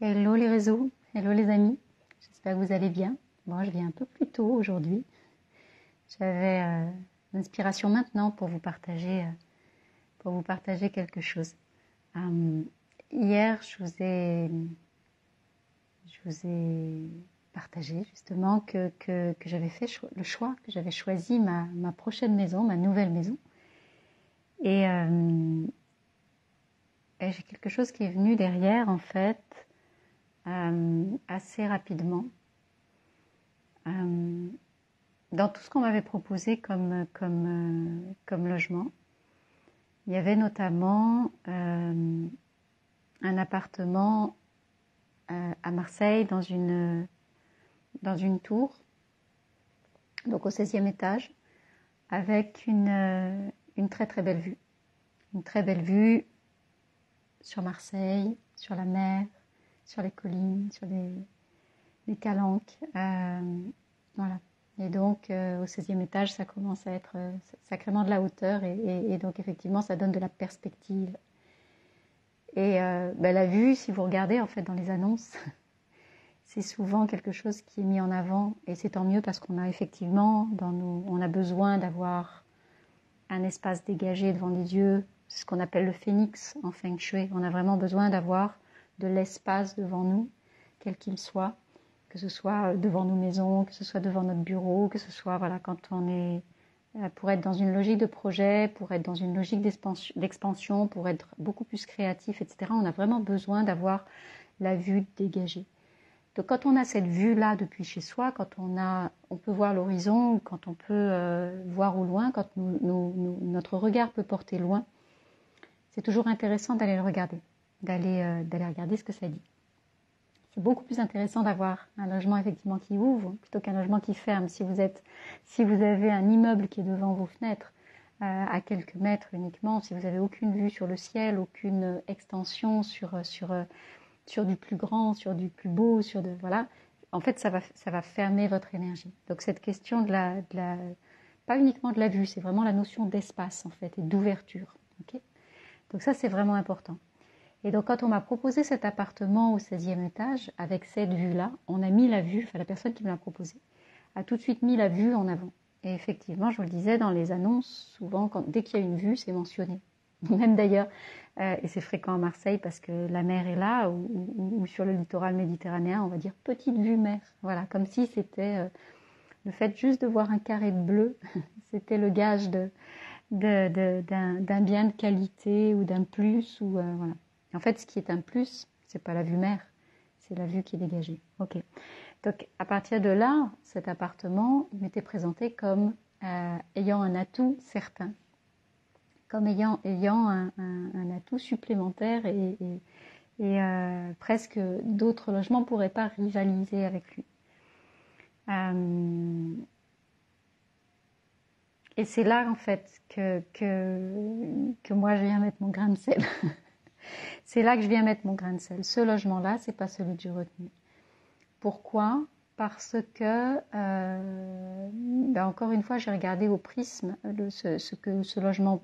Hello les réseaux, hello les amis, j'espère que vous allez bien. Moi je viens un peu plus tôt aujourd'hui. J'avais l'inspiration maintenant pour vous partager quelque chose. Hier je vous ai partagé justement que j'avais fait le choix, que j'avais choisi ma prochaine maison, ma nouvelle maison. Et j'ai quelque chose qui est venu derrière en fait. Assez rapidement dans tout ce qu'on m'avait proposé comme logement. Il y avait notamment un appartement à Marseille dans une tour, donc au 16e étage, avec une très très belle vue. Une très belle vue sur Marseille, sur la mer, sur les collines, sur les calanques. Voilà. Et donc, au 16e étage, ça commence à être sacrément de la hauteur. Et donc, effectivement, ça donne de la perspective. Et la vue, si vous regardez, en fait, dans les annonces, c'est souvent quelque chose qui est mis en avant. Et c'est tant mieux parce qu'on a effectivement, on a besoin d'avoir un espace dégagé devant les yeux. C'est ce qu'on appelle le phénix en Feng Shui. On a vraiment besoin d'avoir de l'espace devant nous, quel qu'il soit, que ce soit devant nos maisons, que ce soit devant notre bureau, que ce soit quand on est pour être dans une logique de projet, pour être dans une logique d'expansion, pour être beaucoup plus créatif, etc. On a vraiment besoin d'avoir la vue dégagée. Donc quand on a cette vue-là depuis chez soi, quand on peut voir l'horizon, quand on peut voir au loin, quand notre regard peut porter loin, c'est toujours intéressant d'aller le regarder, d'aller regarder ce que ça dit. C'est beaucoup plus intéressant d'avoir un logement effectivement qui ouvre plutôt qu'un logement qui ferme. Si vous avez un immeuble qui est devant vos fenêtres à quelques mètres uniquement, si vous n'avez aucune vue sur le ciel, aucune extension sur du plus grand, sur du plus beau, voilà, en fait ça va fermer votre énergie. Donc cette question pas uniquement de la vue, c'est vraiment la notion d'espace en fait et d'ouverture. Okay, donc ça c'est vraiment important. Et donc quand on m'a proposé cet appartement au 16e étage, avec cette vue-là, on a mis la vue, la personne qui me l'a proposé, a tout de suite mis la vue en avant. Et effectivement, je vous le disais, dans les annonces, souvent, dès qu'il y a une vue, c'est mentionné. Même d'ailleurs, et c'est fréquent à Marseille parce que la mer est là, ou sur le littoral méditerranéen, on va dire petite vue mer. Voilà, comme si c'était le fait juste de voir un carré de bleu, c'était le gage d'un bien de qualité ou d'un plus, ou voilà. En fait, ce qui est un plus, c'est pas la vue mer, c'est la vue qui est dégagée. Ok. Donc, à partir de là, cet appartement m'était présenté comme ayant un atout certain, comme ayant un atout supplémentaire et presque d'autres logements ne pourraient pas rivaliser avec lui. Et c'est là, en fait, que moi, je viens mettre mon grain de sel. C'est là que je viens mettre mon grain de sel. Ce logement-là, c'est pas celui que j'ai retenu. Pourquoi ? Parce que, encore une fois, j'ai regardé au prisme ce que ce logement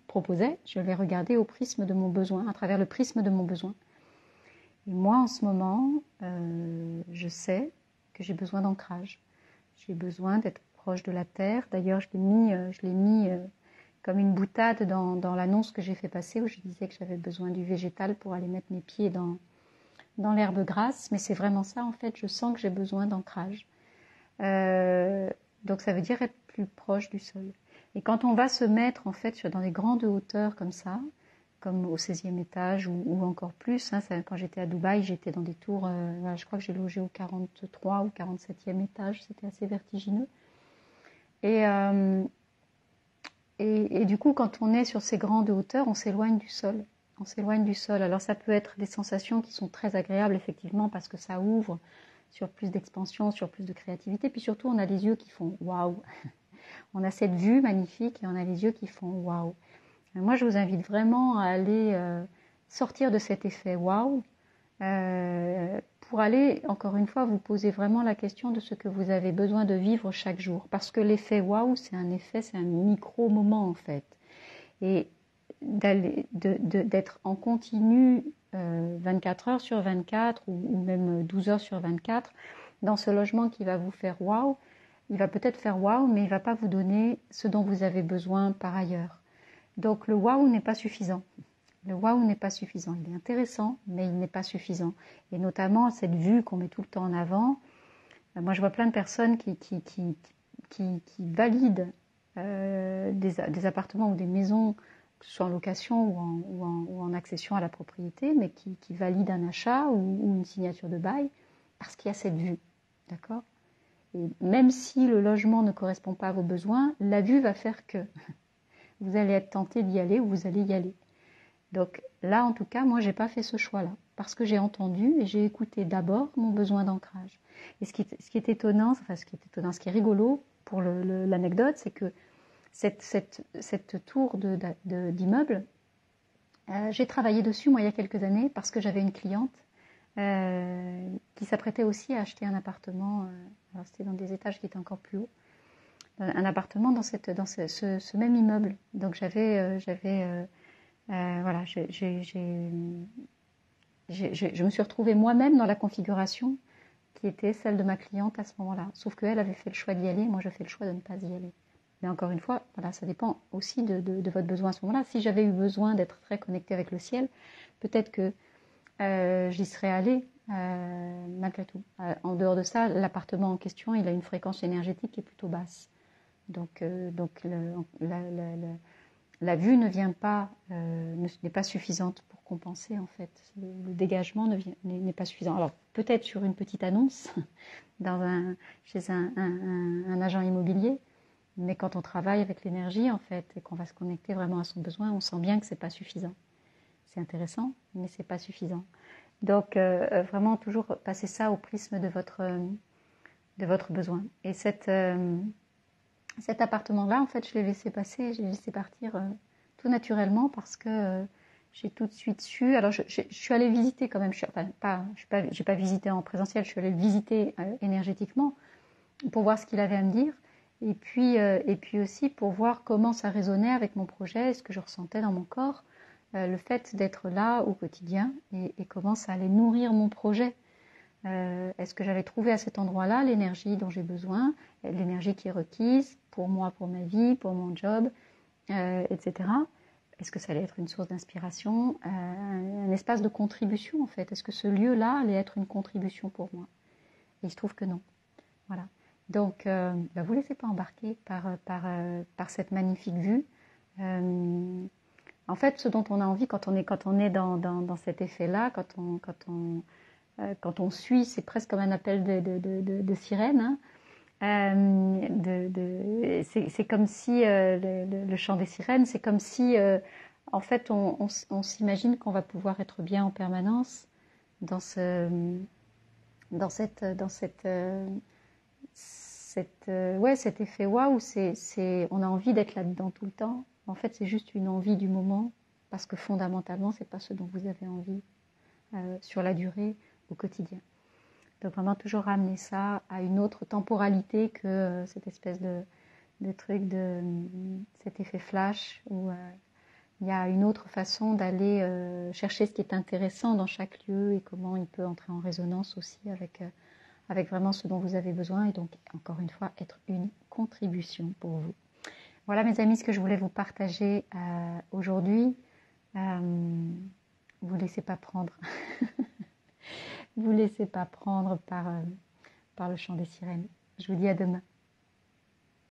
proposait. Je l'ai regardé au prisme de mon besoin, à travers le prisme de mon besoin. Et moi, en ce moment, je sais que j'ai besoin d'ancrage. J'ai besoin d'être proche de la terre. D'ailleurs, je l'ai mis comme une boutade dans l'annonce que j'ai fait passer où je disais que j'avais besoin du végétal pour aller mettre mes pieds dans l'herbe grasse. Mais c'est vraiment ça, en fait. Je sens que j'ai besoin d'ancrage. Donc, ça veut dire être plus proche du sol. Et quand on va se mettre, en fait, dans des grandes hauteurs comme ça, comme au 16e étage ou encore plus, quand j'étais à Dubaï, j'étais dans des tours, je crois que j'ai logé au 43 ou 47e étage, c'était assez vertigineux. Et du coup, quand on est sur ces grandes hauteurs, on s'éloigne du sol. On s'éloigne du sol. Alors ça peut être des sensations qui sont très agréables, effectivement, parce que ça ouvre sur plus d'expansion, sur plus de créativité. Puis surtout, on a les yeux qui font waouh. On a cette vue magnifique et on a les yeux qui font waouh. Moi, je vous invite vraiment à aller sortir de cet effet waouh pour aller, encore une fois, vous poser vraiment la question de ce que vous avez besoin de vivre chaque jour. Parce que l'effet waouh, c'est un micro-moment en fait. Et d'être en continu 24 heures sur 24 ou même 12 heures sur 24 dans ce logement qui va vous faire waouh. Il va peut-être faire waouh, mais il ne va pas vous donner ce dont vous avez besoin par ailleurs. Donc le waouh n'est pas suffisant. Le waouh n'est pas suffisant. Il est intéressant, mais il n'est pas suffisant. Et notamment cette vue qu'on met tout le temps en avant. Moi, je vois plein de personnes qui valident des appartements ou des maisons, que ce soit en location ou en accession à la propriété, mais qui valident un achat ou une signature de bail parce qu'il y a cette vue. D'accord ? Et même si le logement ne correspond pas à vos besoins, la vue va faire que vous allez être tenté d'y aller ou vous allez y aller. Donc là, en tout cas, moi, j'ai pas fait ce choix-là parce que j'ai entendu et j'ai écouté d'abord mon besoin d'ancrage. Et ce qui est étonnant, ce qui est rigolo pour l'anecdote, c'est que cette tour d'immeuble, j'ai travaillé dessus, moi, il y a quelques années parce que j'avais une cliente qui s'apprêtait aussi à acheter un appartement. Alors c'était dans des étages qui étaient encore plus hauts. Un appartement dans ce même immeuble. Donc voilà, je me suis retrouvée moi-même dans la configuration qui était celle de ma cliente à ce moment-là. Sauf qu'elle avait fait le choix d'y aller, moi je fais le choix de ne pas y aller. Mais encore une fois, voilà, ça dépend aussi de votre besoin à ce moment-là. Si j'avais eu besoin d'être très connectée avec le ciel, peut-être que j'y serais allée malgré tout. En dehors de ça, l'appartement en question, il a une fréquence énergétique qui est plutôt basse. Donc la vue ne vient pas, n'est pas suffisante pour compenser en fait. Le dégagement n'est pas suffisant. Alors peut-être sur une petite annonce chez un agent immobilier, mais quand on travaille avec l'énergie en fait et qu'on va se connecter vraiment à son besoin, on sent bien que c'est pas suffisant. C'est intéressant, mais c'est pas suffisant. Donc vraiment toujours passer ça au prisme de votre besoin. Et cet appartement-là, en fait, je l'ai laissé passer, je l'ai laissé partir tout naturellement parce que j'ai tout de suite su. Alors, je suis allée visiter quand même. J'ai pas visité en présentiel. Je suis allée le visiter énergétiquement pour voir ce qu'il avait à me dire. Et puis aussi pour voir comment ça résonnait avec mon projet, ce que je ressentais dans mon corps, le fait d'être là au quotidien et comment ça allait nourrir mon projet. Est-ce que j'avais trouvé à cet endroit-là l'énergie dont j'ai besoin, l'énergie qui est requise pour moi, pour ma vie, pour mon job, etc. Est-ce que ça allait être une source d'inspiration, un espace de contribution en fait? Est-ce que ce lieu-là allait être une contribution pour moi? Et il se trouve que non. Voilà. Donc, vous ne laissez pas embarquer par cette magnifique vue. En fait, ce dont on a envie quand on est dans cet effet-là, quand on suit, c'est presque comme un appel de sirène. Hein. C'est comme si le chant des sirènes, c'est comme si en fait on s'imagine qu'on va pouvoir être bien en permanence dans cet effet waouh. On a envie d'être là-dedans tout le temps. En fait, c'est juste une envie du moment parce que fondamentalement, c'est pas ce dont vous avez envie sur la durée au quotidien. Donc vraiment toujours ramener ça à une autre temporalité que cette espèce de truc cet effet flash où il y a une autre façon d'aller chercher ce qui est intéressant dans chaque lieu et comment il peut entrer en résonance aussi avec vraiment ce dont vous avez besoin et donc encore une fois être une contribution pour vous. Voilà mes amis ce que je voulais vous partager aujourd'hui. Vous laissez pas prendre. Vous laissez pas prendre par le chant des sirènes. Je vous dis à demain.